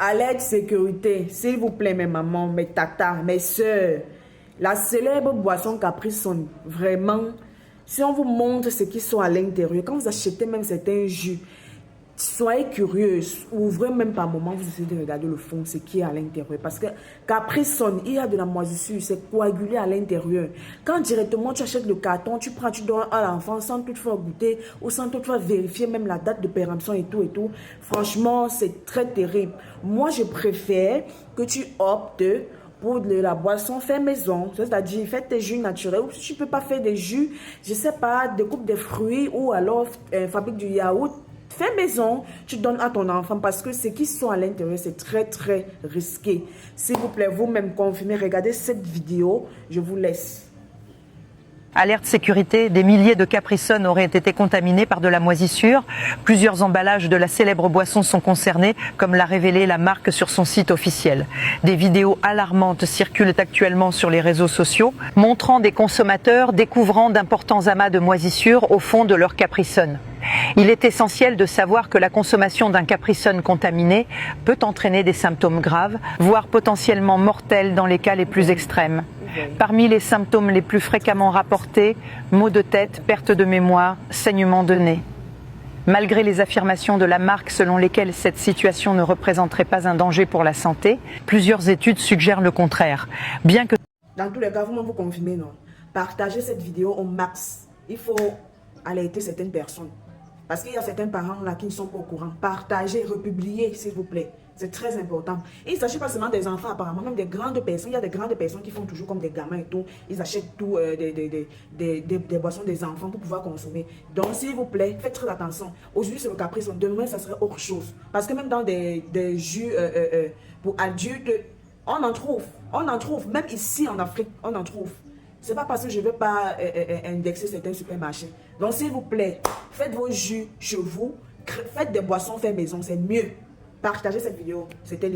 Alerte sécurité, s'il vous plaît, mes mamans, mes tatas, mes soeurs. La célèbre boisson Capri-Sun, vraiment, si on vous montre ce qui sont à l'intérieur, quand vous achetez même certains jus, soyez curieuse, ouvrez même par moment, vous essayez de regarder le fond, ce qui est à l'intérieur. Parce que Capri-Sun, il y a de la moisissure, c'est coagulé à l'intérieur. Quand directement tu achètes le carton, tu prends, tu donnes à l'enfant sans toutefois goûter ou sans toutefois vérifier même la date de péremption et tout et tout. Franchement, c'est très terrible. Moi, je préfère que tu optes pour de la boisson fait maison, c'est-à-dire fais tes jus naturels, ou si tu ne peux pas faire des jus, je sais pas, découpe des fruits ou alors fabrique du yaourt, fais maison, tu donnes à ton enfant parce que ce qui sont à l'intérieur, c'est très très risqué. S'il vous plaît, vous-même confirmez, regardez cette vidéo, je vous laisse. Alerte sécurité, des milliers de Capri-Sun auraient été contaminés par de la moisissure. Plusieurs emballages de la célèbre boisson sont concernés, comme l'a révélé la marque sur son site officiel. Des vidéos alarmantes circulent actuellement sur les réseaux sociaux, montrant des consommateurs découvrant d'importants amas de moisissure au fond de leur Capri-Sun. Il est essentiel de savoir que la consommation d'un Capri-Sun contaminé peut entraîner des symptômes graves, voire potentiellement mortels dans les cas les plus extrêmes. Parmi les symptômes les plus fréquemment rapportés, maux de tête, perte de mémoire, saignement de nez. Malgré les affirmations de la marque selon lesquelles cette situation ne représenterait pas un danger pour la santé, plusieurs études suggèrent le contraire. Bien que... Dans tous les cas, vous confirmez, non? Partagez cette vidéo au max. Il faut alerter certaines personnes. Parce qu'il y a certains parents là qui ne sont pas au courant. Partagez, republiez, s'il vous plaît. C'est très important. Et il ne s'agit pas seulement des enfants, apparemment, même des grandes personnes. Il y a des grandes personnes qui font toujours comme des gamins et tout. Ils achètent tout, des boissons des enfants pour pouvoir consommer. Donc, s'il vous plaît, faites très attention. Aujourd'hui, c'est le Capri-Sun. Demain, ça serait autre chose. Parce que même dans des jus pour adultes, on en trouve. On en trouve. Même ici, en Afrique, on en trouve. C'est pas parce que je ne veux pas indexer certains supermarchés. Donc, s'il vous plaît, faites vos jus chez vous. Faites des boissons fait maison, c'est mieux. Partagez cette vidéo. C'était